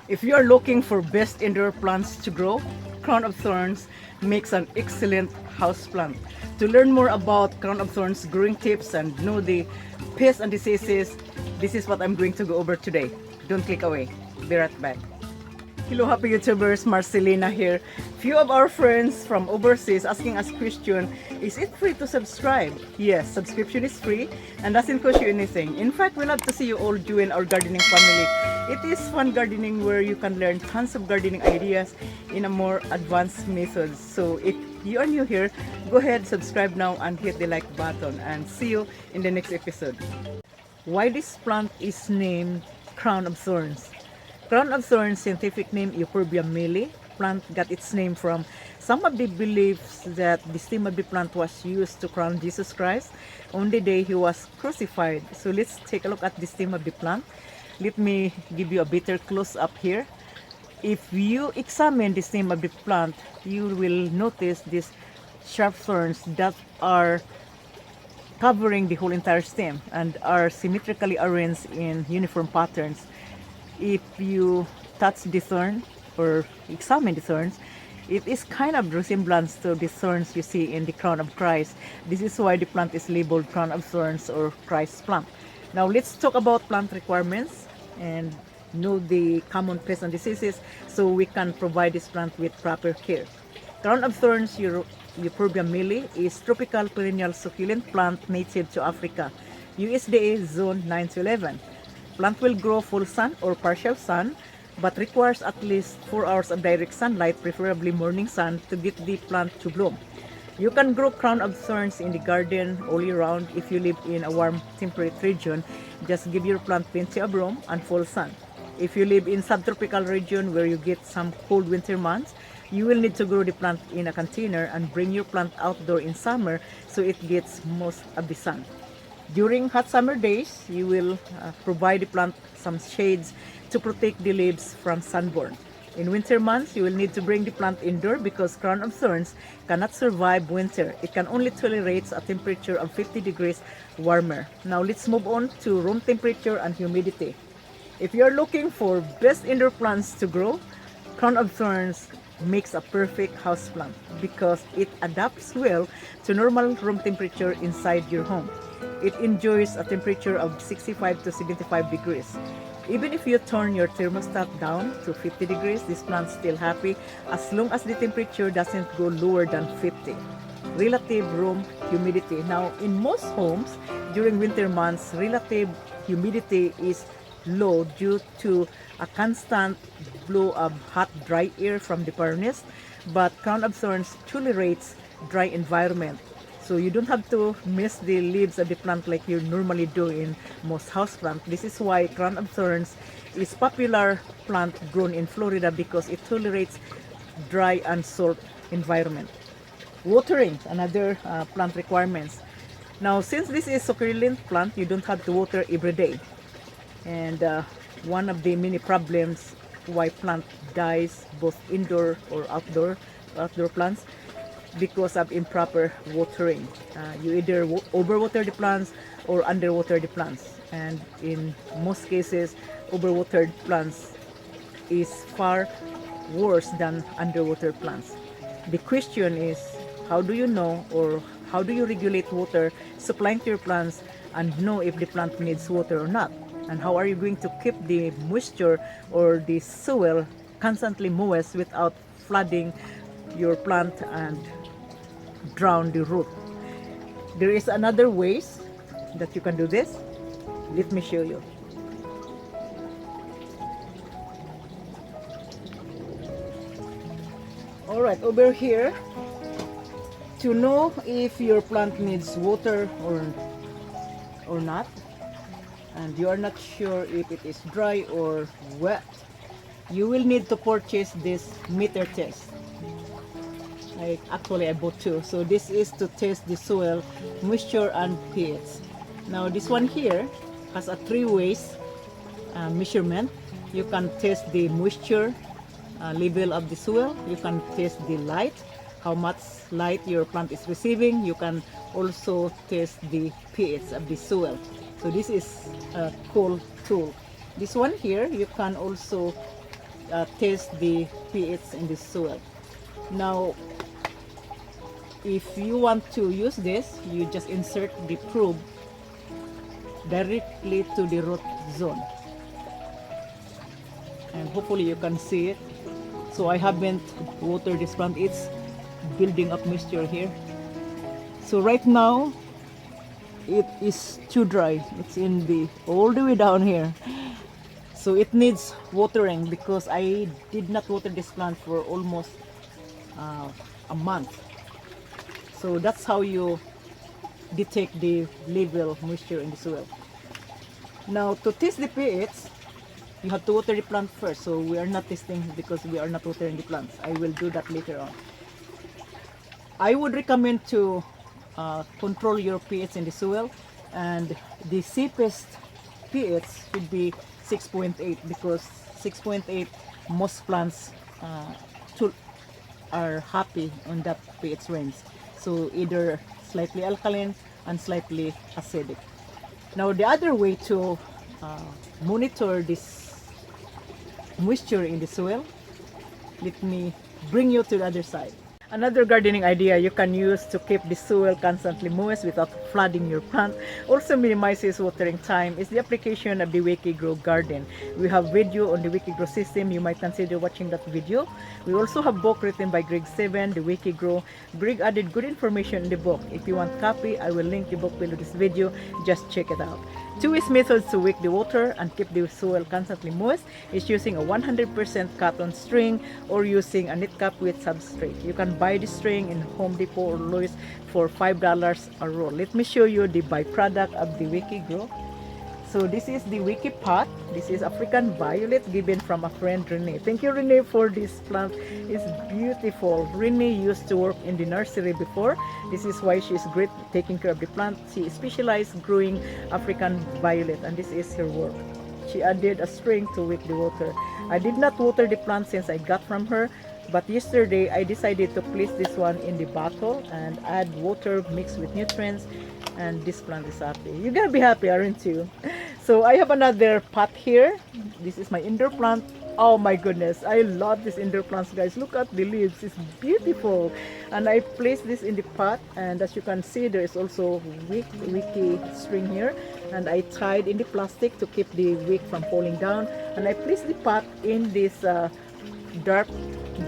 If you are looking for best indoor plants to grow, Crown of Thorns makes an excellent house plant. To learn more about Crown of Thorns growing tips and know the pests and diseases, this is what I'm going to go over today. Don't click away. Be right back. Hello happy YouTubers, Marcelina here. Few of our friends from overseas asking us question, is it free to subscribe? Yes, subscription is free and doesn't cost you anything. In fact, we love to see you all join our gardening family. It is fun gardening where you can learn tons of gardening ideas in a more advanced methods. So if you are new here, go ahead, subscribe now and hit the like button, and see you in the next episode. Why this plant is named Crown of Thorns? Crown of Thorns, scientific name Euphorbia milii. Plant got its name from some of the beliefs that the stem of the plant was used to crown Jesus Christ on the day he was crucified. So let's take a look at the stem of the plant. Let me give you a better close up here. If you examine the stem of the plant, you will notice these sharp thorns that are covering the whole entire stem and are symmetrically arranged in uniform patterns. If you touch the thorn or examine the thorns, it is kind of resemblance to the thorns you see in the crown of Christ. This is why the plant is labeled crown of thorns or Christ plant. Now let's talk about plant requirements and know the common pests and diseases so we can provide this plant with proper care. Crown of Thorns Euphorbia milii is tropical perennial succulent plant native to Africa. USDA zone 9 to 11. Plant will grow full sun or partial sun, but requires at least 4 hours of direct sunlight, preferably morning sun, to get the plant to bloom. You can grow Crown of Thorns in the garden all year round if you live in a warm temperate region. Just give your plant plenty of room and full sun. If you live in subtropical region where you get some cold winter months, you will need to grow the plant in a container and bring your plant outdoor in summer so it gets most of the sun. During hot summer days, you will provide the plant some shades to protect the leaves from sunburn. In winter months, you will need to bring the plant indoor because Crown of Thorns cannot survive winter. It can only tolerate a temperature of 50 degrees warmer. Now let's move on to room temperature and humidity. If you are looking for best indoor plants to grow, Crown of Thorns makes a perfect house plant because it adapts well to normal room temperature inside your home. It enjoys a temperature of 65 to 75 degrees. Even if you turn your thermostat down to 50 degrees, this plant's still happy as long as the temperature doesn't go lower than 50. Relative room humidity. Now, in most homes, during winter months, relative humidity is low due to a constant flow of hot, dry air from the furnace, but Crown of Thorns tolerates dry environment. So you don't have to miss the leaves of the plant like you normally do in most houseplants. This is why Crown of Thorns is popular plant grown in Florida because it tolerates dry and salt environment. Watering, another plant requirements. Now, since this is succulent plant, you don't have to water every day. And one of the many problems why plant dies both indoor or outdoor plants because of improper watering. You either overwater the plants or underwater the plants, and in most cases overwatered plants is far worse than underwater plants. The question is, how do you know or how do you regulate water supplying to your plants and know if the plant needs water or not? And how are you going to keep the moisture or the soil constantly moist without flooding your plant and drown the root? There is another ways that you can do this. Let me show you. Alright, over here, to know if your plant needs water or not, and you are not sure if it is dry or wet, you will need to purchase this meter test. Actually I bought two. So this is to test the soil moisture and pH. Now this one here has a 3 ways measurement. You can test the moisture level of the soil. You can test the light, how much light your plant is receiving. You can also test the pH of the soil. So this is a cool tool. This one here, you can also test the pH in the soil. Now, if you want to use this, you just insert the probe directly to the root zone, and hopefully you can see it. So I haven't watered this plant, it's building up moisture here. So right now it is too dry, it's in the all the way down here, so it needs watering because I did not water this plant for almost a month. So that's how you detect the level of moisture in the soil. Now, to test the pH, you have to water the plant first. So we are not testing because we are not watering the plants. I will do that later on. I would recommend to control your pH in the soil, and the safest pH should be 6.8, because 6.8 most plants are happy on that pH range. So either slightly alkaline and slightly acidic. Now the other way to monitor this moisture in the soil, let me bring you to the other side. Another gardening idea you can use to keep the soil constantly moist without flooding your plant, also minimizes watering time, is the application of the Wikigrow garden. We have video on the Wikigrow system, you might consider watching that video. We also have book written by Greg 7, the Wikigrow. Greg added good information in the book. If you want copy, I will link the book below this video, just check it out. Two easy methods to wick the water and keep the soil constantly moist is using a 100% cotton string or using a knit cap with substrate. You can buy the string in Home Depot or Lowe's for $5 a roll. Let me show you the byproduct of the Wikigrow. So this is the Wiki pot. This is African violet given from a friend, Renee. Thank you, Renee, for this plant. It's beautiful. Renee used to work in the nursery before. This is why she's great taking care of the plant. She specialized growing African violet, and this is her work. She added a string to wick the water. I did not water the plant since I got from her, but yesterday I decided to place this one in the bottle and add water mixed with nutrients, and this plant is happy. You're gonna be happy, aren't you? So I have another pot here. This is my indoor plant. Oh my goodness, I love these indoor plants, guys. Look at the leaves, it's beautiful. And I placed this in the pot, and as you can see, there is also wiki string here, and I tied in the plastic to keep the wick from falling down. And I placed the pot in this dark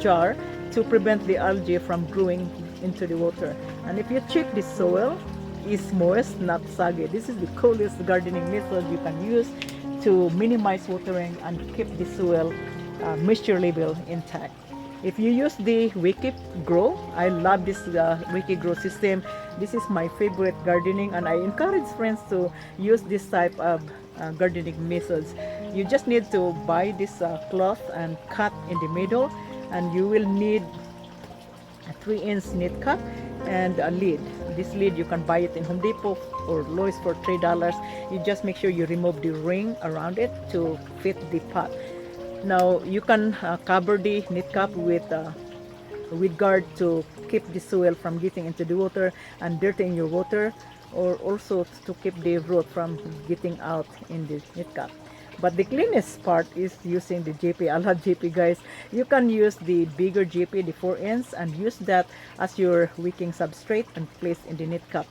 jar to prevent the algae from growing into the water. And if you check the soil, is moist, not soggy. This is the coolest gardening method you can use to minimize watering and keep the soil moisture level intact. If you use the Wikigrow, I love this Wikigrow system. This is my favorite gardening, and I encourage friends to use this type of gardening methods. You just need to buy this cloth and cut in the middle, and you will need a 3-inch knit cap and a lid. This lid you can buy it in Home Depot or Lowe's for $3. You just make sure you remove the ring around it to fit the pot. Now you can cover the knit cap with guard to keep the soil from getting into the water and dirtying your water, or also to keep the root from getting out in the knit cap. But the cleanest part is using the JP. I love JP, guys. You can use the bigger JP, the 4-inch, and use that as your wicking substrate and place in the knit cap.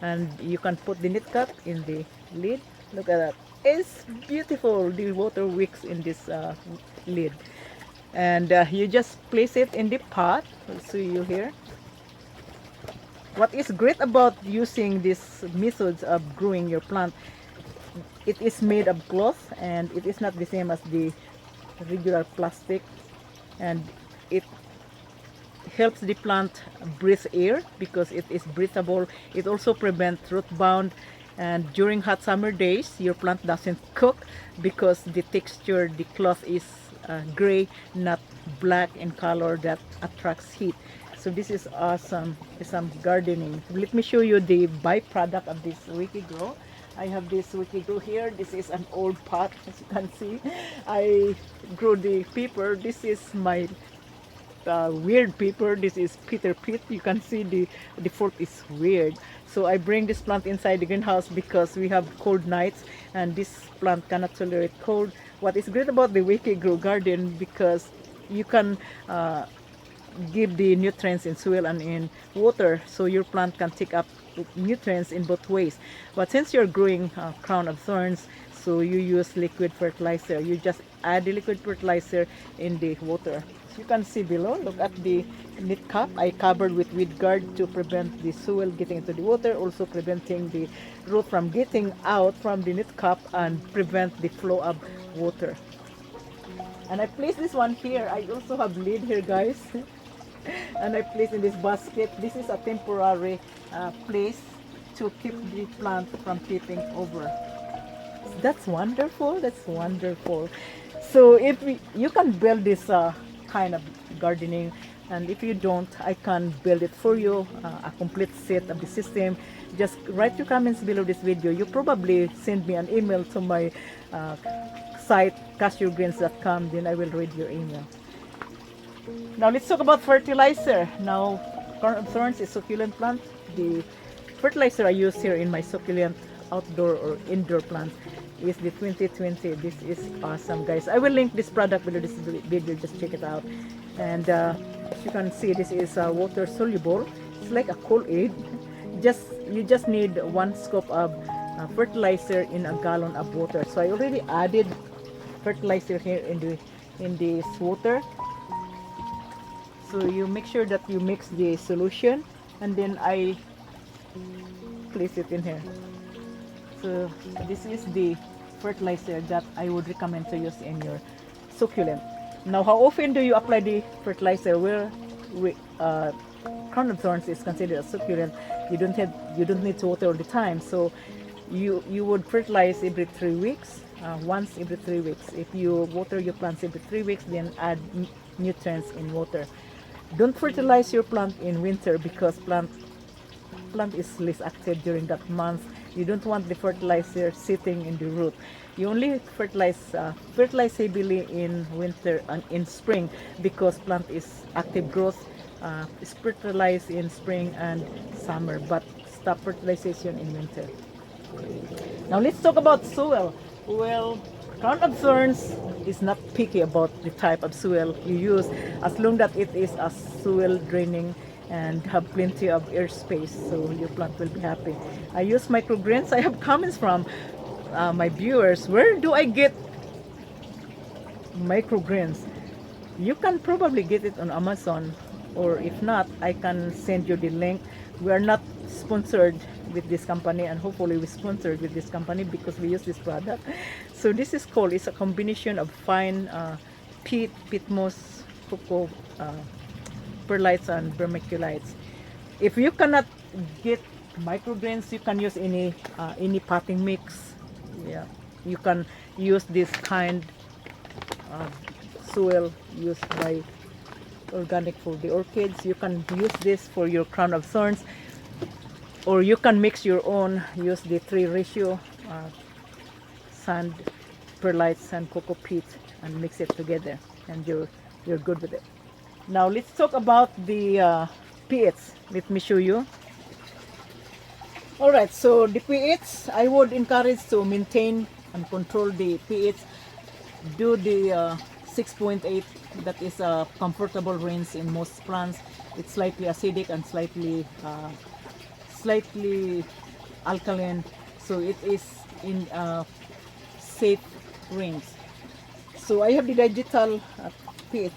And you can put the knit cap in the lid. Look at that. It's beautiful. The water wicks in this lid. And you just place it in the pot. I'll show you here. What is great about using these methods of growing your plant, it is made of cloth, and it is not the same as the regular plastic, and it helps the plant breathe air because it is breathable. It also prevents root bound, and during hot summer days your plant doesn't cook because the texture, the cloth is gray, not black in color that attracts heat. So this is awesome. Some gardening. Let me show you the byproduct of this Wikigrow. I have this Wikigrow here. This is an old pot, as you can see. I grew the pepper. This is my weird paper. This is Peter Pit. You can see the fort is weird. So I bring this plant inside the greenhouse because we have cold nights and this plant cannot tolerate cold. What is great about the Wiki Grow Garden, because you can give the nutrients in soil and in water, so your plant can take up nutrients in both ways. But since you're growing crown of thorns, so you use liquid fertilizer. You just add the liquid fertilizer in the water. So you can see below, look at the knit cap. I covered with weed guard to prevent the soil getting into the water, also preventing the root from getting out from the knit cap and prevent the flow of water. And I place this one here. I also have lid here, guys. And I place in this basket. This is a temporary place to keep the plant from tipping over. That's wonderful. That's wonderful. So if you can build this kind of gardening, and if you don't, I can build it for you, a complete set of the system. Just write your comments below this video. You probably send me an email to my site cashyourgreens.com, then I will read your email. Now let's talk about fertilizer. Now, Crown of Thorns is succulent plant. The fertilizer I use here in my succulent outdoor or indoor plants is the 2020. This is awesome, guys. I will link this product below this video. Just check it out. And as you can see, this is water soluble. It's like a Kool-Aid. You just need 1 scoop of fertilizer in a gallon of water. So I already added fertilizer here in this water. So you make sure that you mix the solution, and then I place it in here. So this is the fertilizer that I would recommend to use in your succulent. Now, how often do you apply the fertilizer? Well, Crown of Thorns is considered a succulent. You don't need to water all the time. So you would fertilize every 3 weeks, once every 3 weeks. If you water your plants every 3 weeks, then add nutrients in water. Don't fertilize your plant in winter because plant is less active during that month. You don't want the fertilizer sitting in the root. You only fertilize heavily in winter and in spring because plant is active growth. Is fertilized in spring and summer, but stop fertilization in winter. Now let's talk about soil. Well, Crown of Thorns is not picky about the type of soil you use, as long that it is a soil draining and have plenty of air space, so your plant will be happy. I use microgreens. I have comments from my viewers. Where do I get microgreens? You can probably get it on Amazon, or if not, I can send you the link. We are not sponsored with this company, and hopefully we sponsored with this company because we use this product. So this is called, it's a combination of fine peat moss, cocoa, perlites and vermiculites. If you cannot get microgreens, you can use any potting mix. Yeah, you can use this kind of soil used by organic for the orchids. You can use this for your Crown of Thorns, or you can mix your own. Use the 3 ratio sand, perlites and cocoa peat and mix it together, and you're good with it. Now let's talk about the pH. Let me show you. Alright, so the pH, I would encourage to maintain and control the pH. Do the 6.8. That is a comfortable range in most plants. It's slightly acidic and slightly alkaline, so it is in a safe range. So I have the digital pH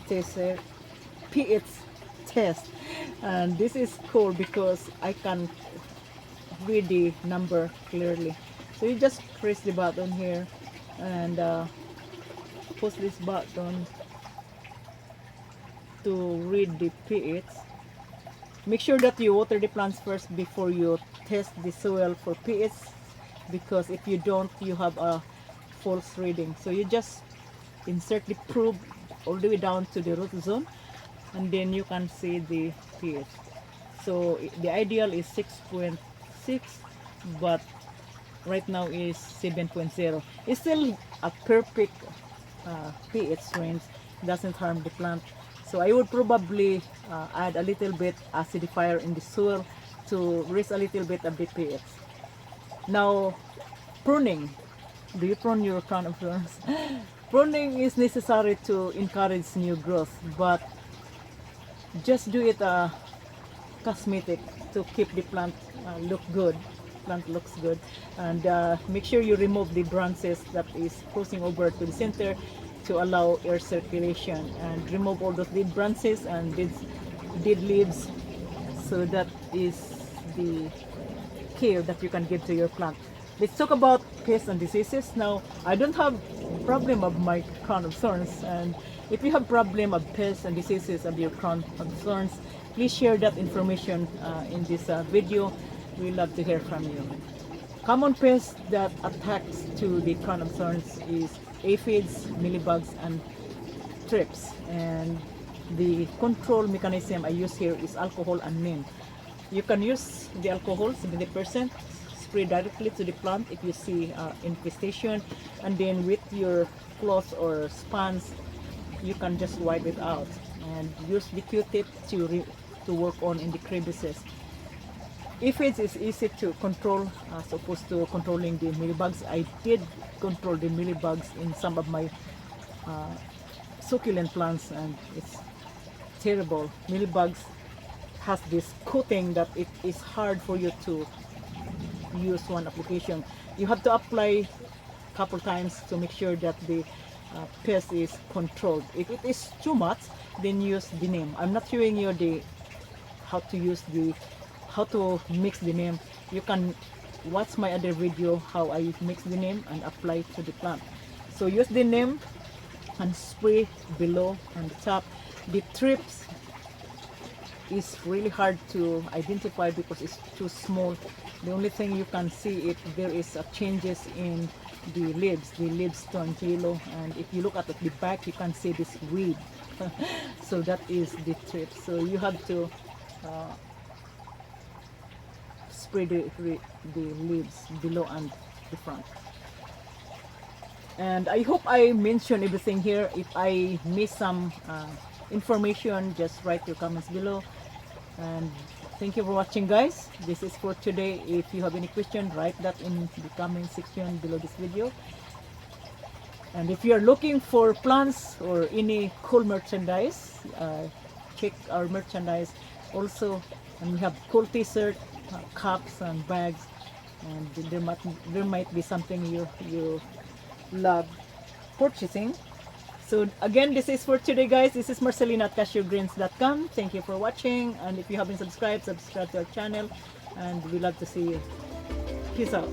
test, and this is cool because I can read the number clearly. So you just press the button here and push this button to read the pH. Make sure that you water the plants first before you test the soil for pH, because if you don't, you have a false reading. So you just insert the probe all the way down to the root zone, and then you can see the pH. So the ideal is 6.6, but right now is 7.0. It's still a perfect pH range, doesn't harm the plant. So I would probably add a little bit acidifier in the soil to raise a little bit of the pH. Now, pruning. Do you prune your crown of thorns? Pruning is necessary to encourage new growth, but just do it cosmetic to keep the plant look good. Plant looks good, and make sure you remove the branches that is crossing over to the center to allow air circulation, and remove all those dead branches and dead leaves. So that is the care that you can give to your plant. Let's talk about pests and diseases. Now, I don't have problem of my crown of thorns, and if you have problem of pests and diseases of your crown of thorns, please share that information in this video. We love to hear from you. Common pests that attacks to the crown of thorns is aphids, mealybugs, and thrips. And the control mechanism I use here is alcohol and neem. You can use the alcohol 70%, spray directly to the plant if you see infestation, and then with your cloth or sponge you can just wipe it out, and use the Q-tip to work on in the crevices. Aphids is easy to control as opposed to controlling the mealybugs. I did control the mealybugs in some of my succulent plants, and it's terrible. Mealybugs has this coating that it is hard for you to use one application. You have to apply a couple times to make sure that the pest is controlled. If it is too much, then use the neem. I'm not showing you how to mix the neem. You can watch my other video how I mix the neem and apply to the plant. So use the neem and spray below and the top. The thrips is really hard to identify because it's too small. The only thing you can see if there is changes in the leaves turn yellow, and if you look at the back you can see this weed. So that is the thrips. So you have to spray the leaves below and the front. And I hope I mentioned everything here. If I miss some information, just write your comments below. And thank you for watching, guys. This is for today. If you have any question, write that in the comment section below this video. And if you are looking for plants or any cool merchandise, check our merchandise also. And we have cool t-shirt, cups and bags, and there might be something you love purchasing. So again, this is for today, guys. This is Marcelina at cashewgreens.com. Thank you for watching, and if you haven't subscribed to our channel, and we love to see you. Peace out.